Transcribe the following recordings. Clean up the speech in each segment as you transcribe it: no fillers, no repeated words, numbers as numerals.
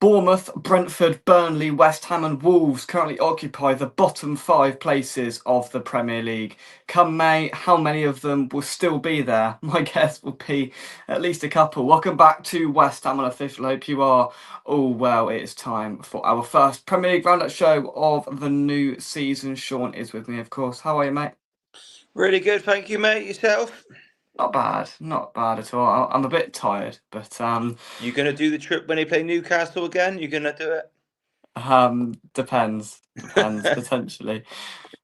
Bournemouth, Brentford, Burnley, West Ham and Wolves currently occupy the bottom 5 places of the Premier League. Come May, how many of them will still be there? My guess will be at least a couple. Welcome back to West Ham Unofficial. Hope you are all well. It is time for our first Premier League roundup show of the new season. Shaun is with me, of course. How are you, mate? Really good, thank you, mate. Yourself? Not bad at all. I'm a bit tired, but You gonna do the trip when they play Newcastle again? You gonna do it? Depends, potentially,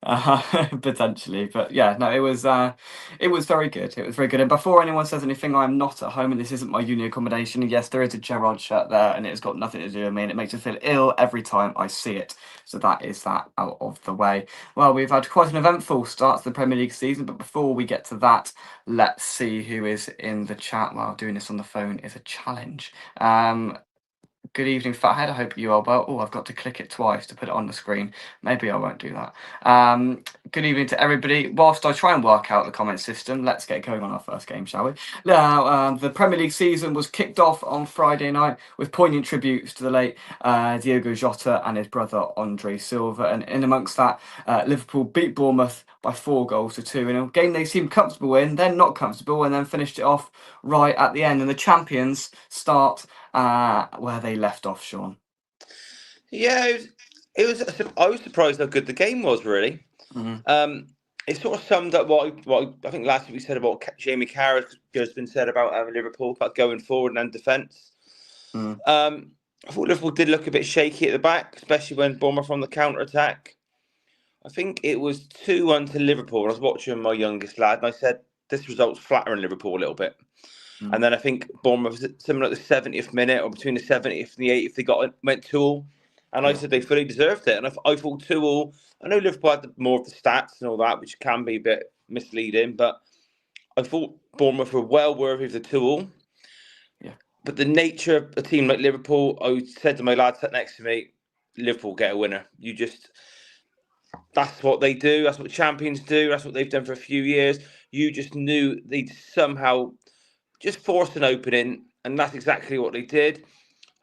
potentially. But yeah, no, it was very good. It was very good. And before anyone says anything, I'm not at home, and this isn't my uni accommodation. Yes, there is a Gerrard shirt there, and it's got nothing to do with me, and it makes me feel ill every time I see it. So that is that out of the way. Well, we've had quite an eventful start to the Premier League season, but before we get to that, let's see who is in the chat. While doing this on the phone is a challenge. Good evening, Fathead. I hope you are well. Oh, I've got to click it twice to put it on the screen. Maybe I won't do that. Good evening to everybody. Whilst I try and work out the comment system, let's get going on our first game, shall we? Now, the Premier League season was kicked off on Friday night with poignant tributes to the late Diogo Jota and his brother Andre Silva. And in amongst that, Liverpool beat Bournemouth by 4-2 in a game they seemed comfortable in, then not comfortable, and then finished it off right at the end. And the champions start where they left off, Shaun. Yeah, it was. I was surprised how good the game was. Really, it sort of summed up what I think last week we said about Jamie Carragher has been said about Liverpool about going forward and defence. I thought Liverpool did look a bit shaky at the back, especially when Bournemouth on the counter attack. I think it was 2-1 to Liverpool. I was watching my youngest lad, and I said this result's flattering Liverpool a little bit. And then I think Bournemouth was similar at the 70th minute, or between the 70th and the 80th, they went 2-2. And I said they fully deserved it. And I thought 2-2. I know Liverpool had more of the stats and all that, which can be a bit misleading, but I thought Bournemouth were well worthy of the 2-2. Yeah. But the nature of a team like Liverpool, I said to my lad sat next to me, Liverpool get a winner. That's what they do. That's what champions do. That's what they've done for a few years. You just knew they'd somehow just force an opening, and that's exactly what they did.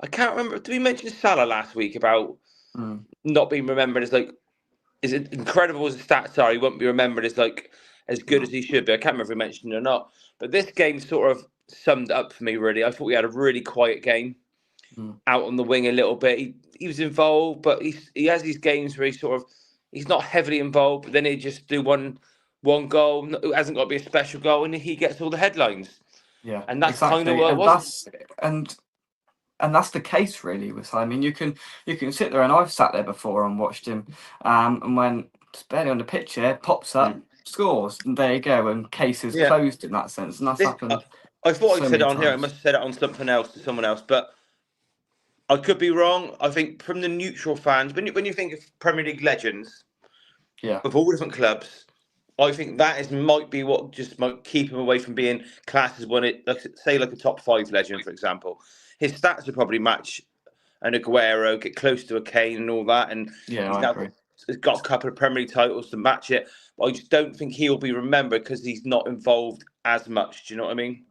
I can't remember. Did we mention Salah last week about not being remembered as is it incredible as the stats are? He won't be remembered as as good as he should be. I can't remember if we mentioned it or not. But this game sort of summed it up for me, really. I thought we had a really quiet game out on the wing a little bit. He was involved, but he has these games where he's not heavily involved, but then he just do one goal. It hasn't got to be a special goal, and he gets all the headlines. Yeah, And that's exactly. kind of what it was. And that's the case really with him. I mean, you can sit there, and I've sat there before and watched him, and when it's barely on the pitch here, pops up, scores, and there you go, and case is closed in that sense. And that's happened. I thought I said it on times. here. I must have said it on something else to someone else, but I could be wrong. I think from the neutral fans, when you think of Premier League legends, of all different clubs, I think that might be what just might keep him away from being classed as one. Say like a top 5 legend, for example. His stats would probably match an Aguero, get close to a Kane and all that, and he's got a couple of Premier League titles to match it. But I just don't think he'll be remembered because he's not involved as much. Do you know what I mean?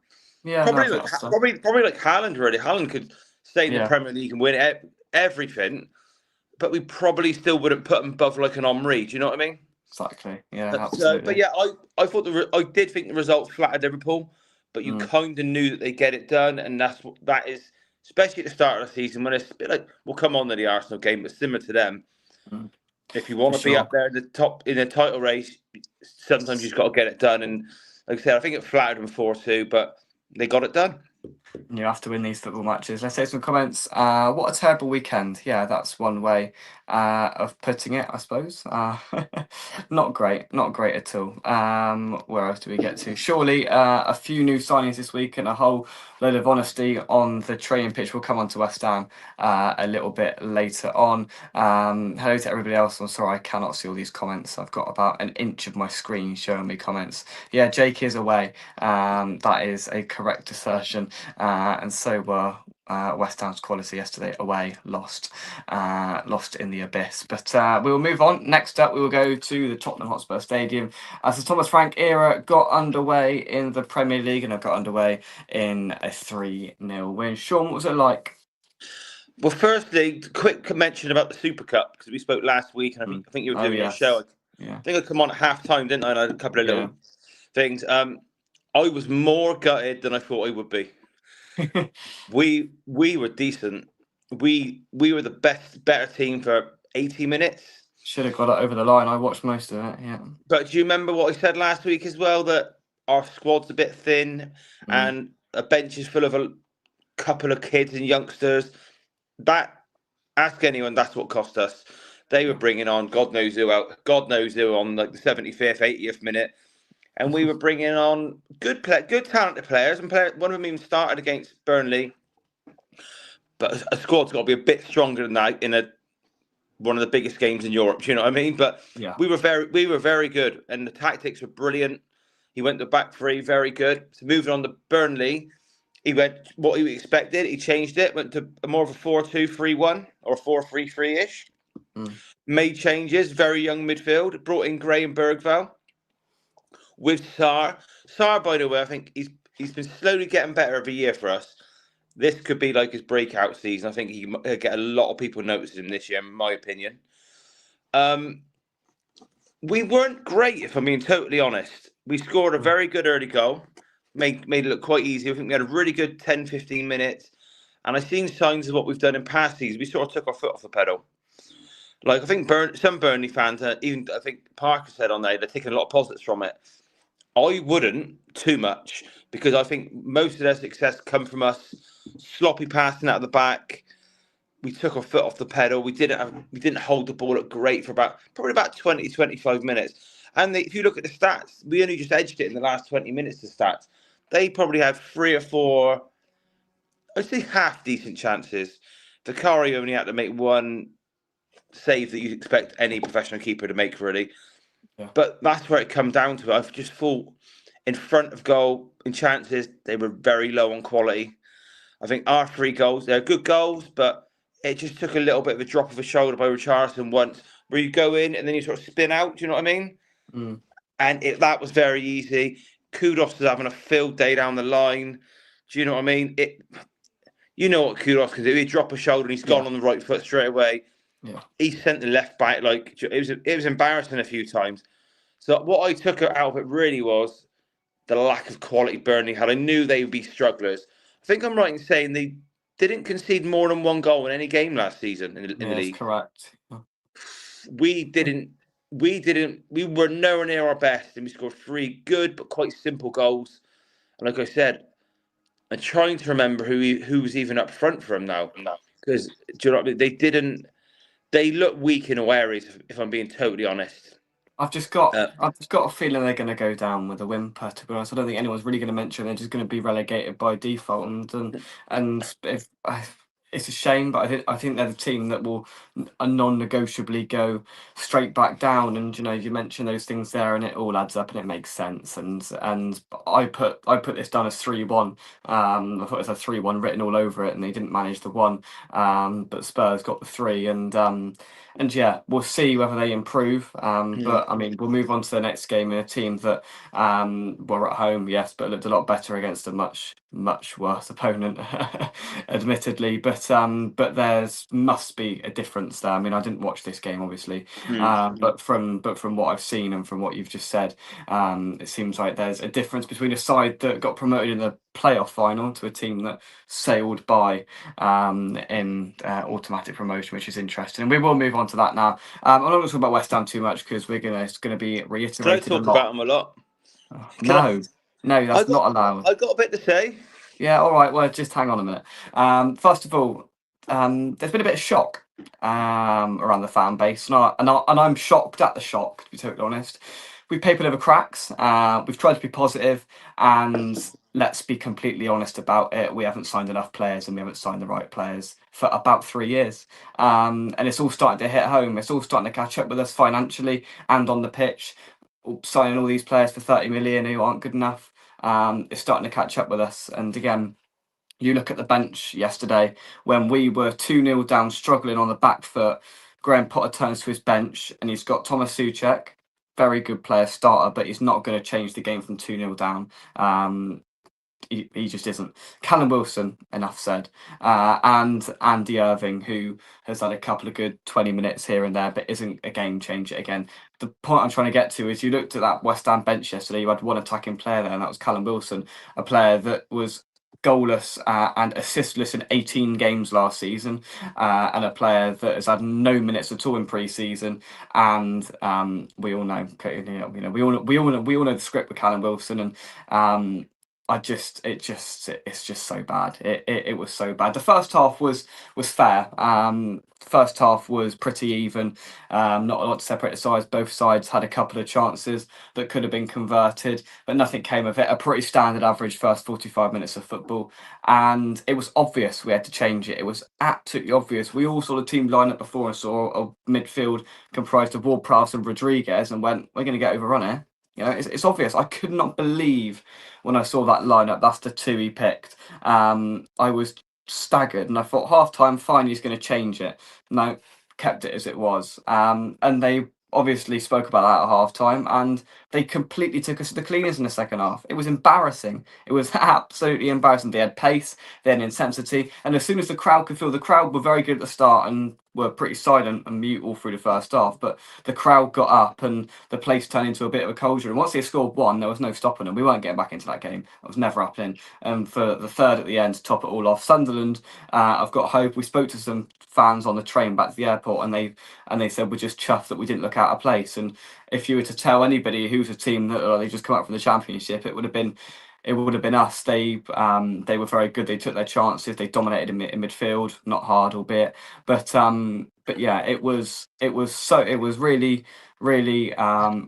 Yeah, probably like Haaland. Really, Haaland could stay in the Premier League and win everything, but we probably still wouldn't put him above like an Henry. Do you know what I mean? Exactly. Yeah, absolutely. But yeah, I did think the result flattered Liverpool, but you kind of knew that they get it done, and that is, especially at the start of the season when it's a bit like, we'll come on to the Arsenal game, but similar to them. If you want to be up there in the top in the title race, sometimes you've got to get it done. And like I said, I think it flattered them 4-2, but they got it done. You have to win these football matches. Let's say some comments. What a terrible weekend. Yeah, that's one way of putting it, I suppose. Not great at all. Where else do we get to? Surely a few new signings this week and a whole load of honesty on the training pitch. We'll come on to West Ham a little bit later on. Hello to everybody else. I'm sorry I cannot see all these comments. I've got about an inch of my screen showing me comments. Yeah, Jake is away. That is a correct assertion. And so were West Ham's quality yesterday away, lost in the abyss. But we will move on. Next up, we will go to the Tottenham Hotspur Stadium as the Thomas Frank era got underway in the Premier League, and it got underway in a 3-0 win. Shaun, what was it like? Well, firstly, quick mention about the Super Cup because we spoke last week, and I think you were Oh doing your show. yes, I yeah, think I come on at half time, didn't I? And I had a couple of yeah. little things. I was more gutted than I thought I would be. We were decent. We were the better team for 80 minutes. Should have got it over the line. I watched most of it. Yeah. But do you remember what I said last week as well? That our squad's a bit thin, Mm. and a bench is full of a couple of kids and youngsters. That ask anyone. That's what cost us. They were Yeah. bringing on God knows who out. God knows who on like the 75th, 80th minute, and we were bringing on good talented players. And one of them even started against Burnley. But a squad's got to be a bit stronger than that in a one of the biggest games in Europe. Do you know what I mean? But Yeah. we were very good, and the tactics were brilliant. He went to back three, very good. So moving on to Burnley, he went what he expected. He changed it, went to more of a 4-2-3-1 or 4-3-3 ish. Mm. Made changes, very young midfield. Brought in Gray and Bergvall with Saar. Saar, by the way, I think he's been slowly getting better every year for us. This could be like his breakout season. I think he'll get a lot of people noticing him this year, in my opinion. Um, we weren't great, if I'm being totally honest. We scored a Mm. very good early goal, made it look quite easy. I think we had a really good 10, 15 minutes. And I've seen signs of what we've done in past seasons. We sort of took our foot off the pedal. Like I think some Burnley fans, even I think Parker said on there, they're taking a lot of positives from it. I wouldn't too much because I think most of their success come from us sloppy passing out of the back. We took our foot off the pedal. We didn't hold the ball up great for probably about 20, 25 minutes. And if you look at the stats, we only just edged it in the last 20 minutes. The stats, they probably had three or four, I'd say half decent chances. Vicari only had to make one save that you'd expect any professional keeper to make, really. Yeah. But that's where it come down to. I've just thought in front of goal in chances they were very low on quality. I think our three goals, they're good goals, but it just took a little bit of a drop of a shoulder by Richarlison once, where you go in and then you sort of spin out. Do you know what I mean? Mm. And that was very easy. Kudos to having a field day down the line. Do you know what I mean? You know what Kudos can do. He drop a shoulder and he's Yeah. gone on the right foot straight away. Yeah. He sent the left back like it was embarrassing a few times. So what I took out of it really was the lack of quality Burnley had. I knew they would be strugglers. I think I'm right in saying they didn't concede more than one goal in any game last season in the Yeah, that's league. correct. Yeah. We didn't. We didn't. We were nowhere near our best, and we scored three good but quite simple goals. And like I said, I'm trying to remember who was even up front for him now, because do you know what I mean? They didn't. They look weak in all areas. If I'm being totally honest. Uh, I've just got a feeling they're going to go down with a whimper. To be honest, I don't think anyone's really going to mention they're just going to be relegated by default. And if it's a shame, but I think they're the team that will non-negotiably go straight back down. And you mentioned those things there, and it all adds up and it makes sense. And I put this down as 3-1. I thought it was a 3-1 written all over it, and they didn't manage the one. But Spurs got the three, and yeah, we'll see whether they improve. hmm. But I mean, we'll move on to the next game in a team that were at home, yes, but looked a lot better against a much worse opponent, admittedly. But there's must be a difference there. I mean, I didn't watch this game, obviously, Hmm. but from what I've seen and from what you've just said, it seems like there's a difference between a side that got promoted in the playoff final to a team that sailed by in automatic promotion, which is interesting. And we will move on to that now. I'm not going to talk about West Ham too much because it's going to be Can I reiterated a talk lot. about them a lot? Oh, Can I? no, no, I that's got. not allowed. I got a bit to say. Yeah, all right. Well, just hang on a minute. First of all, there's been a bit of shock around the fan base, and I'm shocked at the shock. To be totally honest, we papered over cracks. We've tried to be positive, and let's be completely honest about it. We haven't signed enough players, and we haven't signed the right players for about 3 years. And it's all starting to hit home. It's all starting to catch up with us financially and on the pitch. Signing all these players for 30 million who aren't good enough. It's starting to catch up with us. And again, you look at the bench yesterday when we were 2-0 down, struggling on the back foot. Graham Potter turns to his bench and he's got Thomas Soucek, very good player, starter, but he's not going to change the game from 2-0 down. he just isn't. Callum Wilson, enough said, and Andy Irving, who has had a couple of good 20 minutes here and there, but isn't a game changer again. The point I'm trying to get to is you looked at that West Ham bench yesterday. You had one attacking player there, and that was Callum Wilson, a player that was goalless and assistless in 18 games last season, and a player that has had no minutes at all in pre-season. And we all know, we all know the script with Callum Wilson, and it's just so bad. It was so bad. The first half was fair. First half was pretty even. Not a lot to separate the sides. Both sides had a couple of chances that could have been converted, but nothing came of it. A pretty standard average first 45 minutes of football, and it was obvious we had to change it. It was absolutely obvious. We all saw the team line up before and saw a midfield comprised of Ward-Prowse and Rodriguez, and went, "We're going to get overrun here." It's obvious. I could not believe when I saw that lineup. That's the two he picked. I was staggered, and I thought half time, fine, he's going to change it. No, kept it as it was. And they obviously spoke about that at half time, and they completely took us to the cleaners in the second half. It was embarrassing. It was absolutely embarrassing. They had pace, they had intensity, and as soon as the crowd could feel, the crowd were very good at the start and were pretty silent and mute all through the first half, but the crowd got up and the place turned into a bit of a culture. And once they scored one, there was no stopping them. We weren't getting back into that game. That was never happening. And for the third at the end to top it all off, Sunderland, I've got hope. We spoke to some fans on the train back to the airport, and they said we're just chuffed that we didn't look out of place. And if you were to tell anybody who's a team that they just come out from the Championship, it would have been us. They were very good. They took their chances. They dominated in midfield, not hard, albeit. But yeah, it was really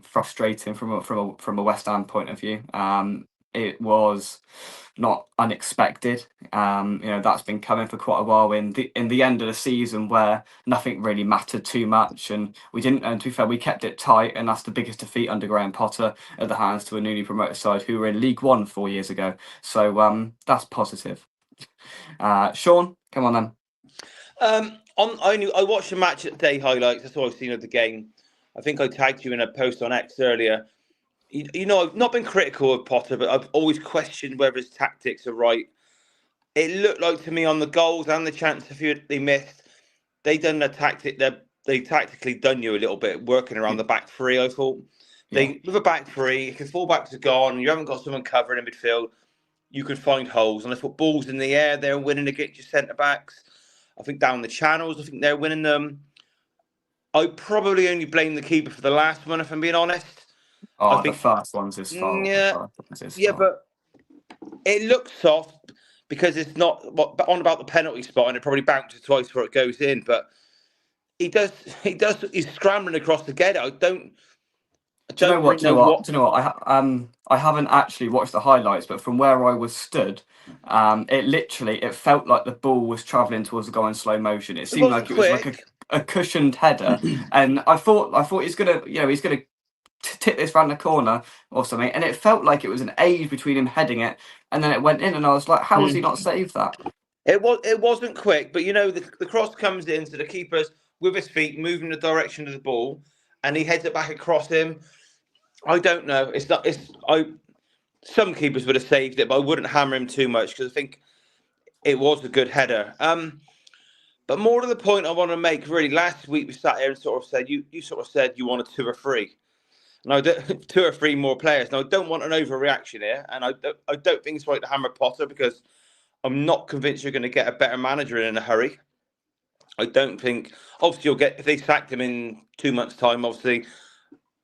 frustrating from a West Ham point of view. It was not unexpected. That's been coming for quite a while in the end of the season where nothing really mattered too much, and we didn't. And to be fair, we kept it tight, and that's the biggest defeat under Graham Potter at the hands to a newly promoted side who were in League One 4 years ago. So that's positive. Shaun, come on then. I watched the match at day highlights. That's all I've seen of the game. I think I tagged you in a post on X earlier. I've not been critical of Potter, but I've always questioned whether his tactics are right. It looked like to me on the goals and the chance they missed, they tactically done you a little bit working around the back three. I thought with a back three, because fullbacks are gone, you haven't got someone covering in midfield, you could find holes. And I thought balls in the air, they're winning against your centre backs. I think down the channels, I think they're winning them. I probably only blame the keeper for the last one, if I'm being honest. I think the first one's his fault. Yeah, but it looks soft because it's not on about the penalty spot, and it probably bounces twice before it goes in. But he's scrambling across to get it. Do you know what? I haven't actually watched the highlights, but from where I was stood, it felt like the ball was travelling towards the goal in slow motion. It seemed like it was like a cushioned header, and I thought he's gonna tip this round the corner or something, and it felt like it was an age between him heading it and then it went in, and I was like, how has he not saved that? It wasn't quick, but the cross comes in, so the keeper's with his feet moving the direction of the ball, and he heads it back across him. I don't know. Some keepers would have saved it, but I wouldn't hammer him too much because I think it was a good header. But more to the point I want to make, really, last week we sat here and sort of said you sort of said you wanted 2 or 3. Now 2 or 3 more players. Now I don't want an overreaction here, and I don't think it's right to hammer Potter because I'm not convinced you're going to get a better manager in a hurry. I don't think. Obviously, you'll get if they sacked him in 2 months' time. Obviously,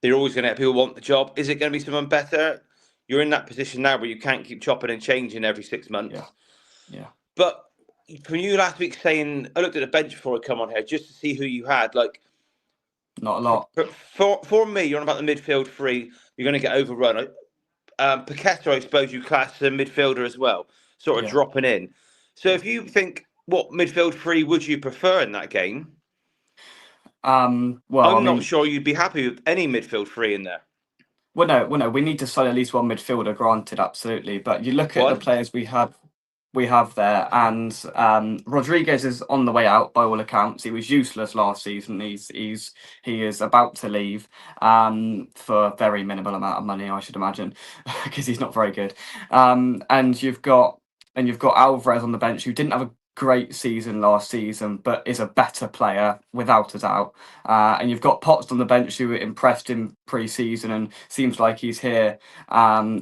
they're always going to have people want the job. Is it going to be someone better? You're in that position now where you can't keep chopping and changing every 6 months. Yeah. But from you last week saying, I looked at the bench before I come on here just to see who you had. Like, not a lot. For me, you're on about the midfield 3. You're going to get overrun. Paqueta, I suppose you class as a midfielder as well, sort of dropping in. So if you think, what midfield 3 would you prefer in that game? I'm not sure you'd be happy with any midfield 3 in there. Well, no, we need to sign at least one midfielder, granted, absolutely. But you look at the players we have. we have there, and Rodriguez is on the way out by all accounts. He was useless last season. He is about to leave for a very minimal amount of money, I should imagine, because he's not very good. And you've got Alvarez on the bench, who didn't have a great season last season, but is a better player without a doubt. And you've got Potts on the bench, who impressed in pre-season and seems like he's here.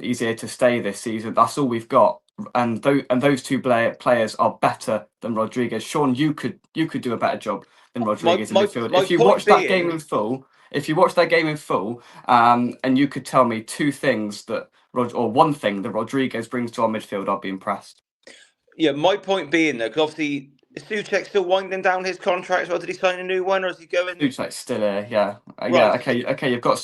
He's here to stay this season. That's all we've got, and those two players are better than Rodriguez. Shaun, you could do a better job than My Rodriguez in my midfield my if you point watch that game being, in full. If you watch that game in full, and you could tell me two things that or one thing that Rodriguez brings to our midfield, I'd be impressed. yeah, my point being though, because obviously is Souček still winding down his contract as well? Did he sign a new one, or is he going? Souček's still here, yeah, yeah. Right. Okay. You've got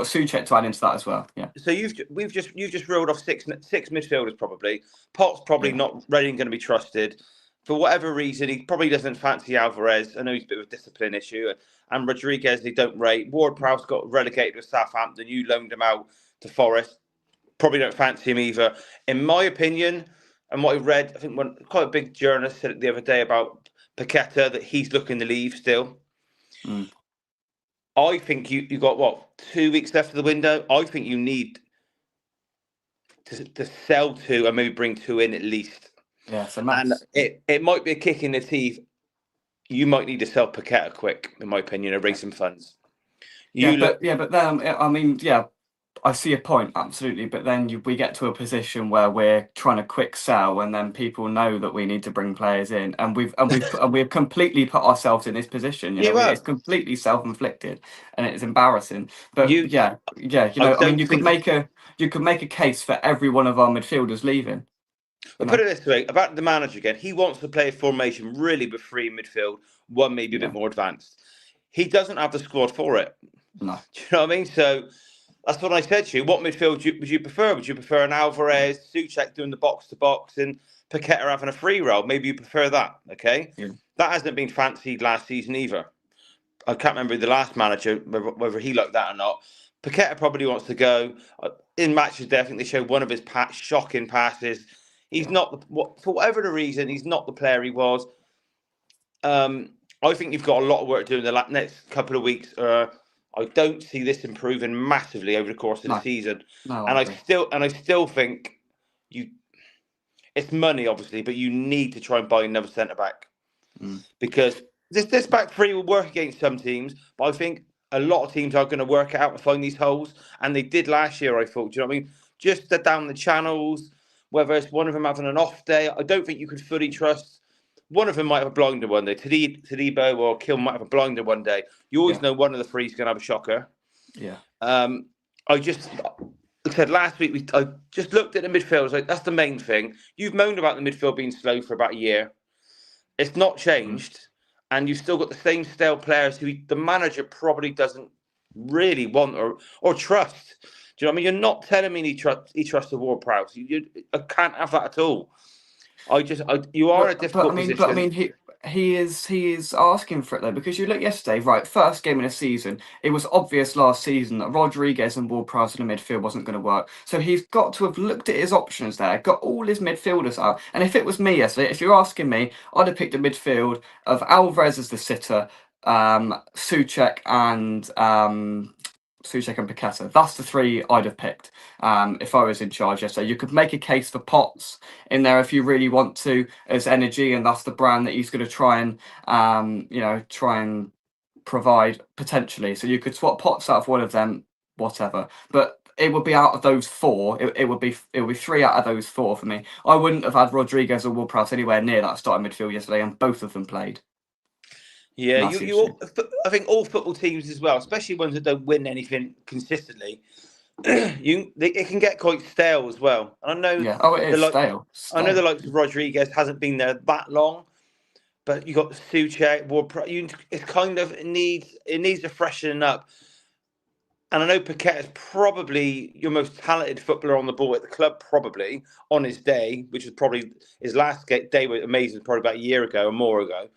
Souček to add into that as well. Yeah, So you've just rolled off six midfielders probably. Potts probably yeah, not ready and going to be trusted. For whatever reason, he probably doesn't fancy Alvarez. I know he's a bit of a discipline issue. And Rodriguez, they don't rate. Ward-Prowse got relegated to Southampton. You loaned him out to Forest. Probably don't fancy him either. In my opinion, and what I read, I think quite a big journalist said it the other day about Paqueta that he's looking to leave still. mm, I think you got what 2 weeks left of the window. I think you need to sell two and maybe bring two in at least. yeah. It's a And mess. it might be a kick in the teeth. You might need to sell Paqueta quick, in my opinion, and raise some funds. You look, But then I mean, yeah, I see a point, absolutely, but then we get to a position where we're trying to quick sell, and then people know that we need to bring players in, and we've completely put ourselves in this position. you It's have completely self-inflicted, and it's embarrassing. But you. yeah, I I mean, don't think. you could make a case for every one of our midfielders leaving. You But put know, it this way about the manager again. He wants to play a formation really with three midfield, one maybe a bit yeah, more advanced. He doesn't have the squad for it. no, Do you know what I mean? So that's what I said to you. What midfield would you prefer? Would you prefer an Alvarez, Souček doing the box to box, and Paqueta having a free role? Maybe you prefer that. Okay, yeah, that hasn't been fancied last season either. I can't remember the last manager whether he liked that or not. Paqueta probably wants to go in matches. There, I think they showed one of his shocking passes. He's yeah, not for whatever the reason. He's not the player he was. I think you've got a lot of work to do in the next couple of weeks. I don't see this improving massively over the course of the no, season, no, I and agree. I still think you. It's money, obviously, but you need to try and buy another centre back Mm, because this back three will work against some teams, but I think a lot of teams are going to work it out and find these holes, and they did last year. I thought, do you know what I mean? Just down the channels, whether it's one of them having an off day, I don't think you could fully trust. One of them might have a blinder one day. Tadibo or Kiln might have a blinder one day. You always yeah, know one of the three is going to have a shocker. yeah, I just like I said last week. I just looked at the midfield. I was like, that's the main thing. You've moaned about the midfield being slow for about a year. It's not mm. changed, and you've still got the same stale players who the manager probably doesn't really want or trust. Do you know what I mean? You're not telling me he trusts the Ward-Prowse. I can't have that at all. You are in a But difficult I position. mean, he is asking for it though, because you look yesterday, right? First game in a season, it was obvious last season that Rodriguez and Ward-Prowse in the midfield wasn't going to work. So he's got to have looked at his options there, got all his midfielders out. And if it was me yesterday, if you're asking me, I'd have picked a midfield of Alvarez as the sitter, Souček and Paqueta. That's the three I'd have picked if I was in charge yesterday. You could make a case for Potts in there if you really want to as energy, and that's the brand that he's going to try and try and provide potentially. So you could swap Potts out of one of them, whatever. But it would be out of those four. It would be three out of those four for me. I wouldn't have had Rodriguez or Ward-Prowse anywhere near that starting midfield yesterday, and both of them played. Yeah, Massive shame. I think all football teams as well, especially ones that don't win anything consistently, it can get quite stale as well. And Yeah. Oh, it the is like stale. I know the Stale. likes of Rodriguez hasn't been there that long, but you got Souček, it's kind of it needs to freshen up. And I know Paquette is probably your most talented footballer on the ball at the club, probably on his day, which was probably his last day was amazing, probably about a year ago or more ago.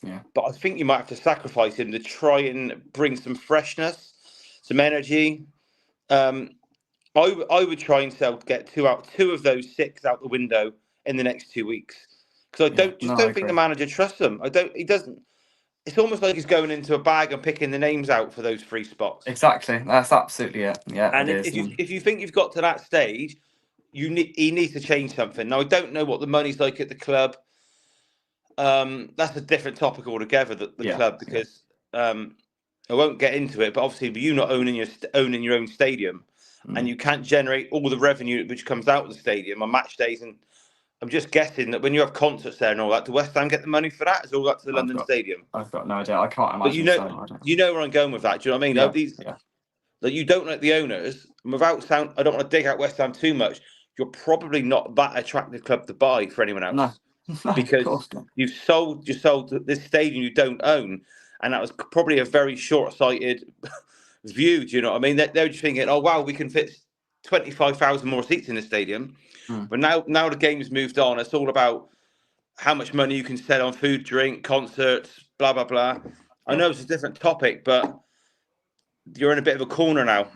Yeah. But I think you might have to sacrifice him to try and bring some freshness, some energy. Um, I would try and get two of those six out the window in the next 2 weeks. Because I Yeah, don't no, I think the agree. manager trusts them. He doesn't. It's almost like he's going into a bag and picking the names out for those free spots. Exactly. That's absolutely it. Yeah, it And is. if you think you've got to that stage, he needs to change something. Now I don't know what the money's like at the club. That's a different topic altogether. The Yeah, club, yeah, because I won't get into it. But obviously, you not owning your own stadium, and mm, you can't generate all the revenue which comes out of the stadium on match days. And I'm just guessing that when you have concerts there and all that, do West Ham get the money for that? Is all that to the I've London got, Stadium? I've got no idea. I can't But imagine so. I don't. you know where I'm going with that. Do you know what I mean? Yeah, These yeah. that you don't like the owners, and without sound, I don't want to dig out West Ham too much. You're probably not that attractive club to buy for anyone No, else, no, of because course not. you sold this stadium you don't own, and that was probably a very short-sighted view. Do you know what I mean? They're just thinking, oh wow, we can fit 25,000 more seats in the stadium. Mm, But now the game's moved on. It's all about how much money you can sell on food, drink, concerts, blah blah blah. I yeah. know it's a different topic, but you're in a bit of a corner now.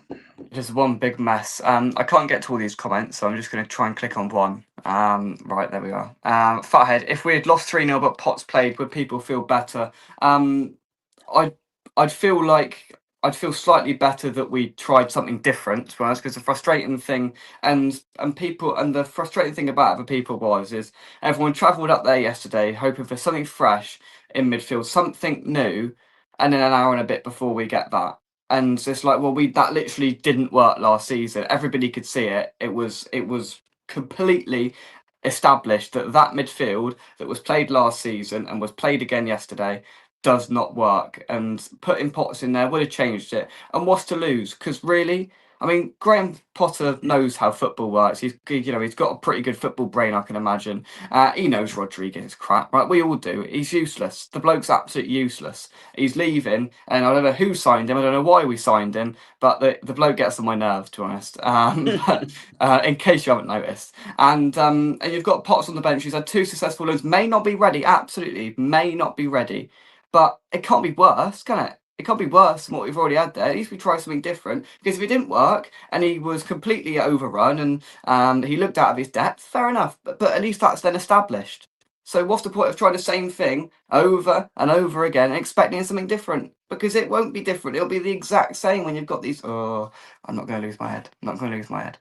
Just one big mess. I can't get to all these comments, so I'm just going to try and click on one. Right, there we are. Fathead, if we had lost 3-0 but Potts played, would people feel better? I'd I'd feel like I'd feel slightly better that we tried something different, to be honest, because the frustrating thing and the frustrating thing about other people is everyone travelled up there yesterday hoping for something fresh in midfield, something new, and then an hour and a bit before we get that. And it's like, well, we that literally didn't work last season. Everybody could see it. It was completely established that that midfield that was played last season and was played again yesterday does not work. And putting Potts in there would have changed it. And what's to lose? Because really, I mean, Graham Potter knows how football works. He's got a pretty good football brain, I can imagine. He knows Rodriguez is crap, right? We all do. He's useless. The bloke's absolutely useless. He's leaving, and I don't know who signed him. I don't know why we signed him, but the bloke gets on my nerves, to be honest. But in case you haven't noticed, and you've got Potts on the bench. He's had two successful loans. May not be ready. Absolutely, may not be ready. But it can't be worse, can it? It can't be worse than what we've already had there. At least we try something different. Because if it didn't work and he was completely overrun and he looked out of his depth, fair enough. But at least that's then established. So what's the point of trying the same thing over and over again and expecting something different? Because it won't be different. It'll be the exact same when you've got these. Oh, I'm not going to lose my head. I'm not going to lose my head.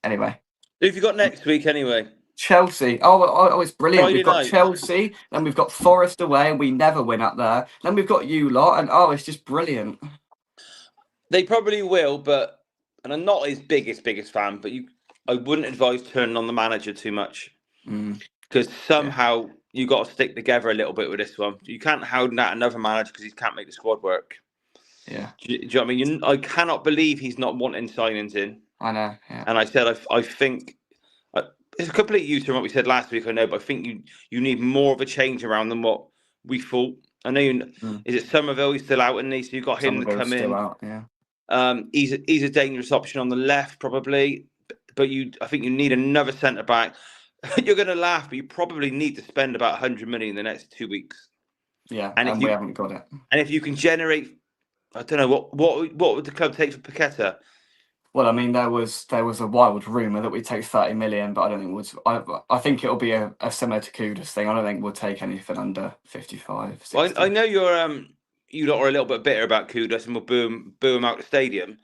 Anyway. Who have you got next week anyway? Chelsea. Oh, it's brilliant. Friday We've got night. Chelsea, then we've got Forest away, and we never win up there. Then we've got you lot, and it's just brilliant. They probably will, but and I'm not his biggest fan, but I wouldn't advise turning on the manager too much, Mm, because yeah, somehow you got to stick together a little bit with this one. You can't hold out another manager because he can't make the squad work. yeah, Do you know what I mean? I cannot believe he's not wanting signings in. I know. Yeah, And I said I think it's a complete use from what we said last week. I know, but I think you need more of a change around than what we thought. I know. Is it Somerville? He's still out, and so you got him to Somerville's come still in. out. Yeah, He's a dangerous option on the left, probably. But I think you need another centre back. You're going to laugh, but you probably need to spend about 100 million in the next 2 weeks. yeah, And and we haven't got it. if you can generate, I don't know what would the club take for Paqueta? Well, I mean, there was a wild rumor that we'd take 30 million, but I don't think I think it'll be a similar to Kudus thing. I don't think we'll take anything under 55, Well, I 60. know you lot are a little bit bitter about Kudus and will boo him out the stadium.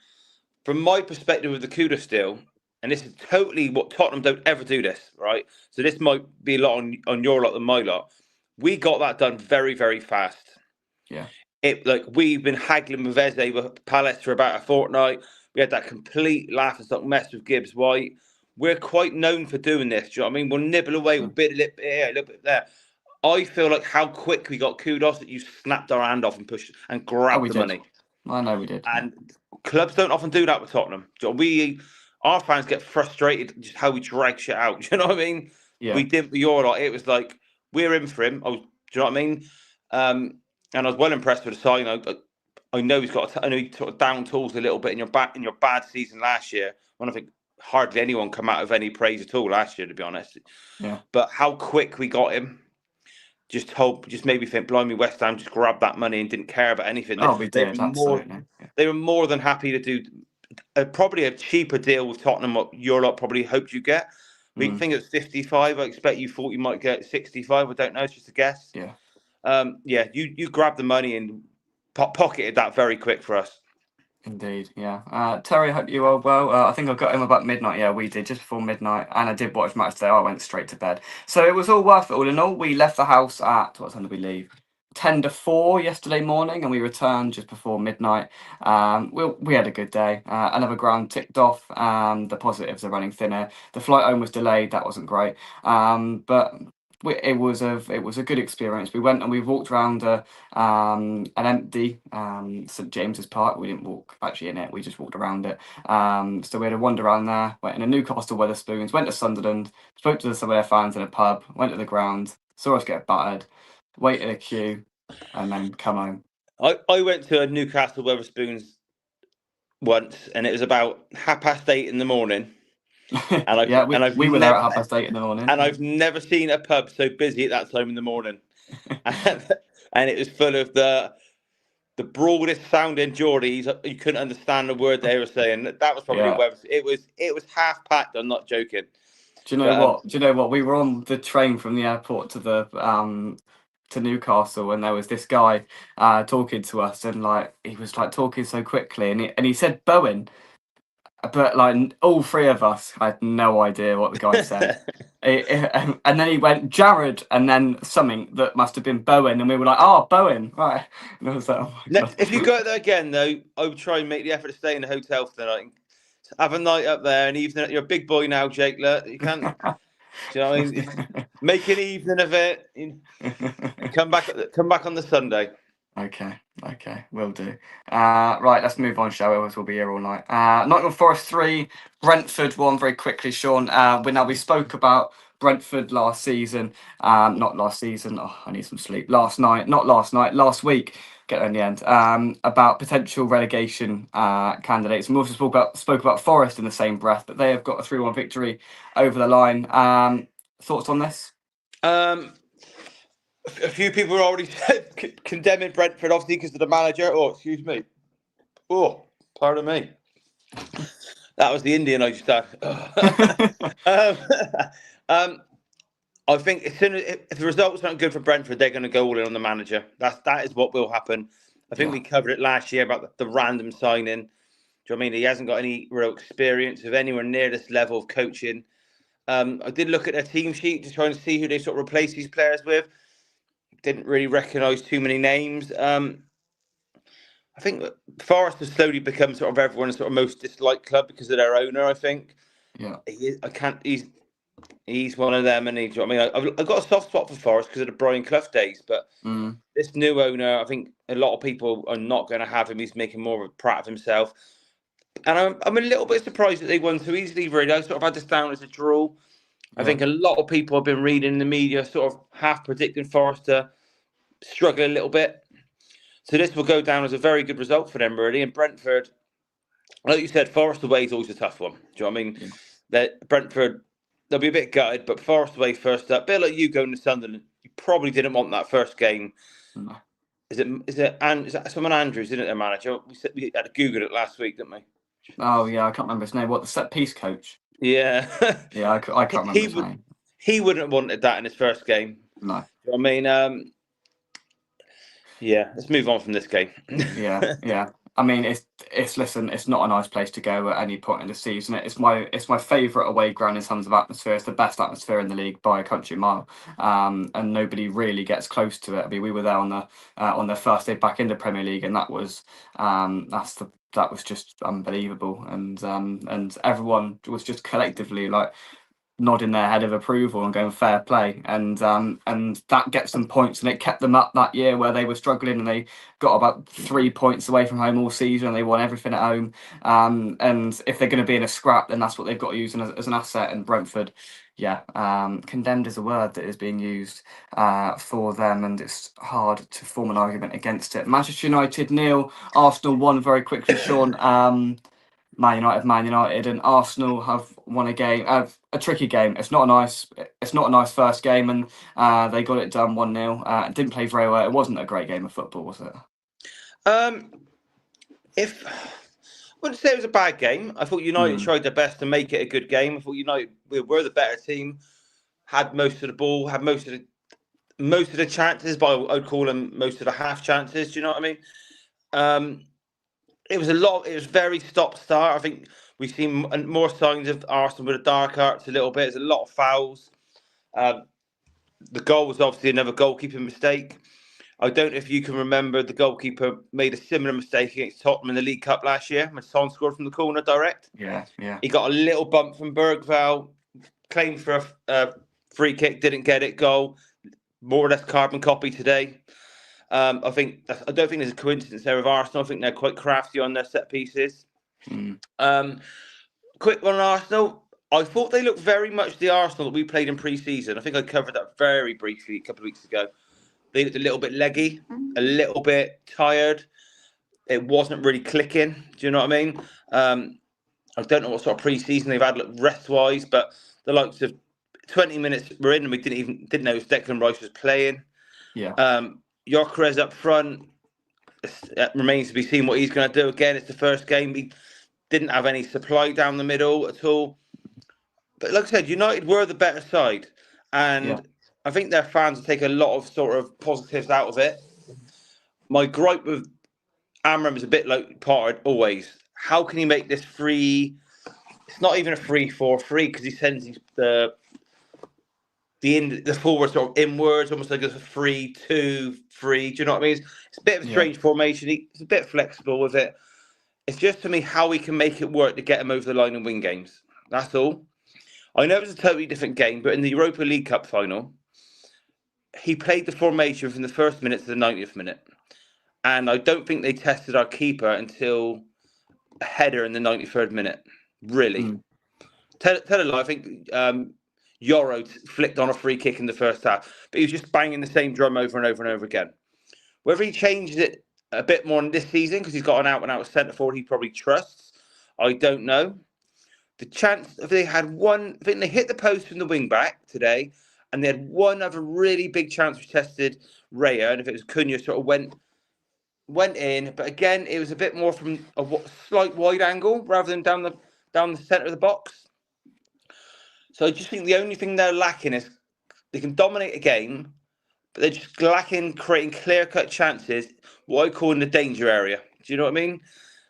From my perspective with the Kudus deal, and this is totally what Tottenham don't ever do this, right? So this might be a lot on your lot than my lot. We got that done very, very fast. Yeah. We've been haggling with Eze with Palace for about a fortnight. We had that complete laughing stock mess with Gibbs White. We're quite known for doing this. Do you know what I mean? We'll nibble away, we'll bit a little bit here, a little bit there. I feel like how quick we got kudos that you snapped our hand off and pushed and Oh, grabbed we the did. money. I know we did. And clubs don't often do that with Tottenham. Our fans get frustrated just how we drag shit out. Do you know what I mean? Yeah. We did with your lot. It was like we're in for him. Do you know what I mean? And I was well impressed with the sign. I know he's got. I know he sort of down tools a little bit in your bad season last year. When I think hardly anyone come out of any praise at all last year, to be honest. Yeah. But how quick we got him just made me think, blimey, West Ham just grabbed that money and didn't care about anything. Oh, we They did, were more, absolutely. Yeah. they were more than happy to do probably a cheaper deal with Tottenham. What your lot probably hoped you get, We Mm. think it's 55. I expect you thought you might get 65. I don't know. It's just a guess. Yeah. Yeah, you grabbed the money and pocketed that very quick for us. Indeed, yeah. Terry, I hope you are well. I think I got him about midnight. Yeah, we did, just before midnight. And I did watch match today. I went straight to bed. So it was all worth it all in all. We left the house at, what time did we leave? 10 to 4 yesterday morning, and we returned just before midnight. We had a good day. Another ground ticked off. The positives are running thinner. The flight home was delayed. That wasn't great. But it was a good experience. We went and we walked around an empty St James's Park. We didn't walk actually in it. We just walked around it. So we had a wander around there. Went in a Newcastle Wetherspoons. Went to Sunderland. Spoke to some of their fans in a pub. Went to the ground. Saw us get battered. Waited a queue, and then come home. I went to a Newcastle Wetherspoons once, and it was about 8:30 in the morning. And Yeah, I've we were there never at 8:30 in the morning. and I've never seen a pub so busy at that time in the morning. And it was full of the broadest sounding Geordies. You couldn't understand the word they were saying. That was probably Yeah. where it was half packed. I'm not joking. Do you know But what? Do you know what? We were on the train from the airport to the to Newcastle, and there was this guy talking to us, and like he was like talking so quickly, and he said Bowen, but like all three of us had no idea what the guy said. And then he went Jared, and then something that must have been Bowen, and we were like, "Oh, Bowen, right?" And I was like, "Oh my god!" if you go there again, though, I would try and make the effort to stay in the hotel for the night. Have a night up there, and even you're a big boy now, Jake. Look, you can't. Do you know what I mean? Make an evening of it. Come back on the Sunday. Okay, will do. Right, let's move on, shall we? Otherwise we'll be here all night. Nottingham Forest 3, Brentford 1 very quickly, Shaun. We spoke about Brentford last season. Not last season. Oh, I need some sleep. Last night, not last night, last week. Get there in the end. About potential relegation candidates. And we also spoke about Forest in the same breath, but they have got a 3-1 victory over the line. Thoughts on this? A few people already said condemning Brentford, obviously because of the manager. Oh, excuse me. Oh, pardon me. That was the Indian I just had. um, um, I think as soon as if the results aren't good for Brentford, they're going to go all in on the manager. That is what will happen. I think Yeah. we covered it last year about the random signing. Do you know what I mean? He hasn't got any real experience of anywhere near this level of coaching. I did look at their team sheet to try and see who they sort of replace these players with. Didn't really recognise too many names. I think that Forest has slowly become sort of everyone's sort of most disliked club because of their owner. I think. Yeah. I can't. He's one of them, and I mean, I've got a soft spot for Forest because of the Brian Clough days, but this new owner, I think a lot of people are not going to have him. He's making more of a prat of himself, and I'm a little bit surprised that they won so easily. Really, I sort of had this down as a draw. I think a lot of people have been reading in the media, sort of half predicting Forest to struggle a little bit. So this will go down as a very good result for them, really. And Brentford, like you said, Forest away is always a tough one. Do you know what I mean? Yeah. That Brentford, they'll be a bit gutted, but Forest away first up. A bit like you going to Sunderland, you probably didn't want that first game. No. Is that someone Andrews, isn't it, their manager? We had to Google it last week, didn't we? Oh yeah, I can't remember his name. What, the set piece coach? Yeah. Yeah, I can't remember his name. He wouldn't have wanted that in his first game. No. You know what I mean, yeah. Let's move on from this game. Yeah. I mean, listen, it's not a nice place to go at any point in the season. It's my favourite away ground in terms of atmosphere. It's the best atmosphere in the league by a country mile, and nobody really gets close to it. I mean, we were there on their first day back in the Premier League, and that was just unbelievable, and everyone was just collectively like nodding their head of approval and going fair play, and that gets them points, and it kept them up that year where they were struggling, and they got about 3 points away from home all season, and they won everything at home. And if they're going to be in a scrap, then that's what they've got to use as an asset. And Brentford, yeah, condemned is a word that is being used for them, and it's hard to form an argument against it. Manchester United 0, Arsenal 1 very quickly, Shaun. Man United, and Arsenal have won a game, a tricky game. It's not a nice first game, and they got it done 1-0. Didn't play very well. It wasn't a great game of football, was it? If wouldn't say it was a bad game. I thought United Mm. tried their best to make it a good game. I thought United were the better team, had most of the ball, had most of the chances, but I'd call them most of the half chances. Do you know what I mean? Um, it was a lot. It was very stop start. I think we've seen more signs of Arsenal with the dark arts a little bit. There's a lot of fouls. Um, the goal was obviously another goalkeeper mistake. I don't know if you can remember the goalkeeper made a similar mistake against Tottenham in the League Cup last year when Son scored from the corner direct. Yeah, yeah, He got a little bump from Bergval, claimed for a free kick, didn't get it. Goal, more or less carbon copy today. I don't think there's a coincidence there with Arsenal. I think they're quite crafty on their set pieces. mm. Quick one on Arsenal. I thought they looked very much the Arsenal that we played in pre-season. I think I covered that very briefly a couple of weeks ago. They looked a little bit leggy, a little bit tired. It wasn't really clicking. Do you know what I mean? I don't know what sort of pre-season they've had rest-wise, but the likes of 20 minutes we're in and we didn't know if Declan Rice was playing. Yeah, Gyökeres up front. It remains to be seen what he's going to do. Again, it's the first game. He didn't have any supply down the middle at all. But like I said, United were the better side. yeah, And I think their fans will take a lot of sort of positives out of it. My gripe with Amram is a bit like Potter always. How can he make this free? It's not even a 3-4-3 because he sends the forward sort of inwards, almost like a 3-2-3. Do you know what I mean? It's a bit of a yeah. strange formation. He's a bit flexible with it. It's just to me how he can make it work to get him over the line and win games. That's all. I know it's a totally different game, but in the Europa League Cup final, he played the formation from the first minute to the 90th minute. And I don't think they tested our keeper until a header in the 93rd minute. Really. Mm. Tell a lie. I think Euro flicked on a free kick in the first half, but he was just banging the same drum over and over and over again. Whether he changes it a bit more in this season because he's got an out-and-out centre forward he probably trusts, I don't know. The chance if they had one, I think they hit the post from the wing back today, and they had one other really big chance which tested Raya, and if it was Cunha, sort of went in, but again, it was a bit more from a slight wide angle rather than down the centre of the box. So I just think the only thing they're lacking is they can dominate a game, but they're just lacking creating clear-cut chances, what I call in the danger area. Do you know what I mean?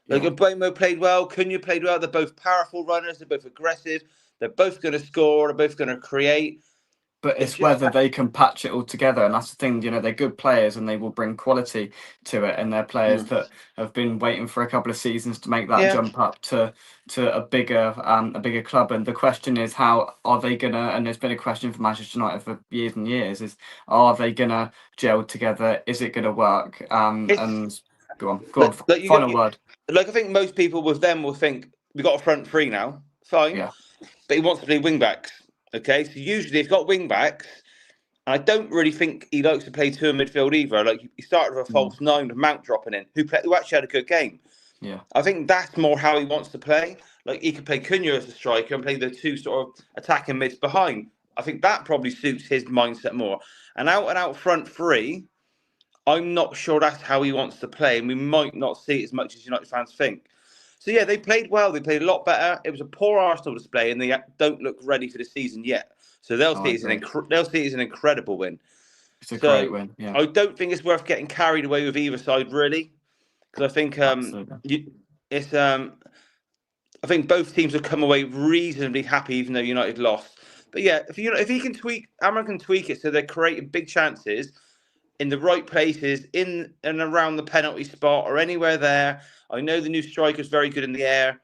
Like Yeah. Mbeumo played well, Cunha played well. They're both powerful runners. They're both aggressive. They're both going to score. They're both going to create. But It's it's just whether they can patch it all together, and that's the thing. They're good players, and they will bring quality to it. And they're players Mm. that have been waiting for a couple of seasons to make that Yeah. jump up to a bigger club. And the question is, how are they gonna? And there's been a question for Manchester United for years and years: is are they gonna gel together? Is it gonna work? It's And go on, like final word. like I think most people with them will think we got a front three now, fine, Yeah. but he wants to play wing backs. Okay, so usually he's got wing backs. And I don't really think he likes to play two in midfield either. Like he started with a Mm. false nine with Mount dropping in, who actually had a good game. Yeah. I think that's more how he wants to play. Like he could play Cunha as a striker and play the two sort of attacking mids behind. I think that probably suits his mindset more. And out front three, I'm not sure that's how he wants to play, and we might not see it as much as United fans think. So yeah, they played well. They played a lot better. It was a poor Arsenal display, and they don't look ready for the season yet. So they'll I see agree. they'll see it as an incredible win. It's a great So win. Yeah. I don't think it's worth getting carried away with either side really, because I think Absolutely. it's I think both teams have come away reasonably happy, even though United lost. But yeah, if he can tweak, Amram can tweak it so they're creating big chances in the right places, in and around the penalty spot or anywhere there. I know the new striker's very good in the air.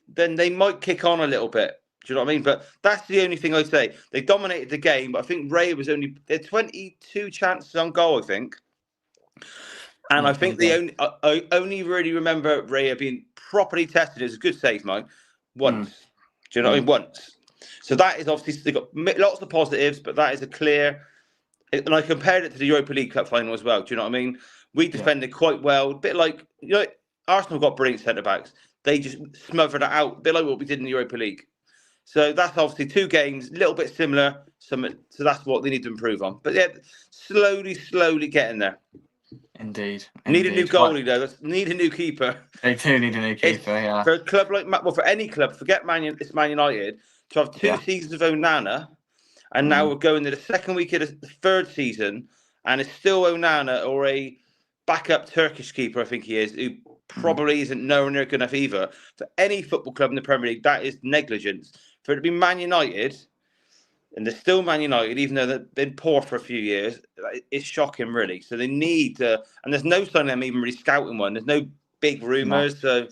Then they might kick on a little bit. Do you know what I mean? But that's the only thing I'd say. They dominated the game, but I think Ray was only there 22 chances on goal, I think. And Yeah. I There you think go. I only really remember Raya being properly tested. It was a good save, Mike. Mm. Once. Do you know what I Mm. mean? Once. So that is obviously, they've got lots of positives, but that is a clear. And I compared it to the Europa League Cup final as well. Do you know what I mean? We Yeah. defended quite well. A bit like, Arsenal got brilliant centre backs. They just smothered it out. A bit like what we did in the Europa League. So that's obviously two games, a little bit similar. So that's what they need to improve on. But yeah, slowly getting there. Indeed, Need a new indeed. Right. goalie though. Need a new keeper. They do need a new It's keeper, yeah. for a club like well, for any club, forget it's Man United, to have 2 seasons of Onana, and now we're going to the second week of the third season, and it's still Onana or a backup Turkish keeper, I think he is, who probably isn't nowhere near good enough either. For any football club in the Premier League, that is negligence. For it to be Man United, and they're still Man United, even though they've been poor for a few years, it's shocking, really. So they need to, and there's no sign of them even really scouting one. There's no big No, rumours, so.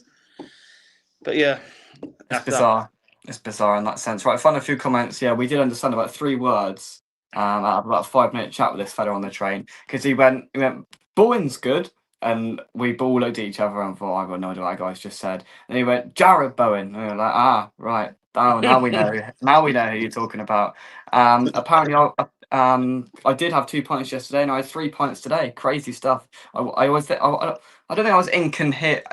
But yeah, it's that's that. bizarre. It's bizarre in that sense. Right, I found a few comments. Yeah, we did understand about 3 words out of about a 5-minute chat with this fella on the train because he went, Bowen's good. And we all looked at each other and thought, I got no idea what that guy's just said. And he went, Jared Bowen. And we were like, right. Oh, now we know. Now we know who you're talking about. Apparently, I did have 2 pints yesterday, and I had 3 pints today. Crazy stuff. I always think I don't think I was incoherent.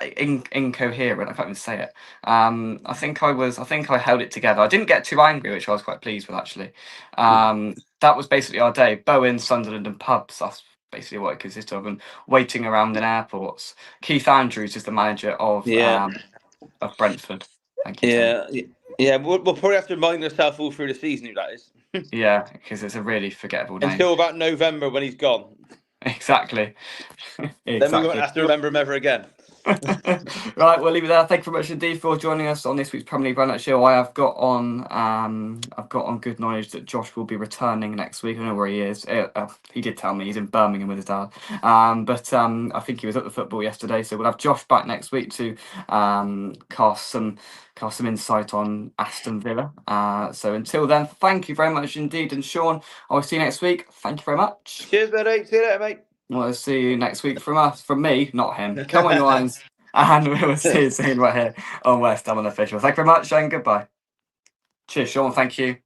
I can't even say it. I think I was. I think I held it together. I didn't get too angry, which I was quite pleased with actually. That was basically our day. Bowen, Sunderland, and pubs. That's basically what it consisted of, and waiting around in airports. Keith Andrews is the manager Yeah, of Brentford. Thank you, Tim. yeah, yeah. We'll probably have to remind ourselves all through the season who that is. Yeah, because it's a really forgettable name. Until about November when he's gone. Exactly. Then we won't Exactly. have to remember him ever again. Right, we'll leave it there. Thank you very much indeed for joining us on this week's Premier League Roundup show. I've got on good knowledge that Josh will be returning next week. I don't know where he is. He did tell me he's in Birmingham with his dad. But I think he was at the football yesterday. So we'll have Josh back next week to cast some insight on Aston Villa. So until then, thank you very much indeed. And Shaun, I'll see you next week. Thank you very much. Cheers, buddy. See you later, mate. We'll see you next week from me, not him. Come on, you Lions. And we'll see you soon right here on West Ham Unofficial. Thank you very much and goodbye. Cheers, Shaun. Thank you.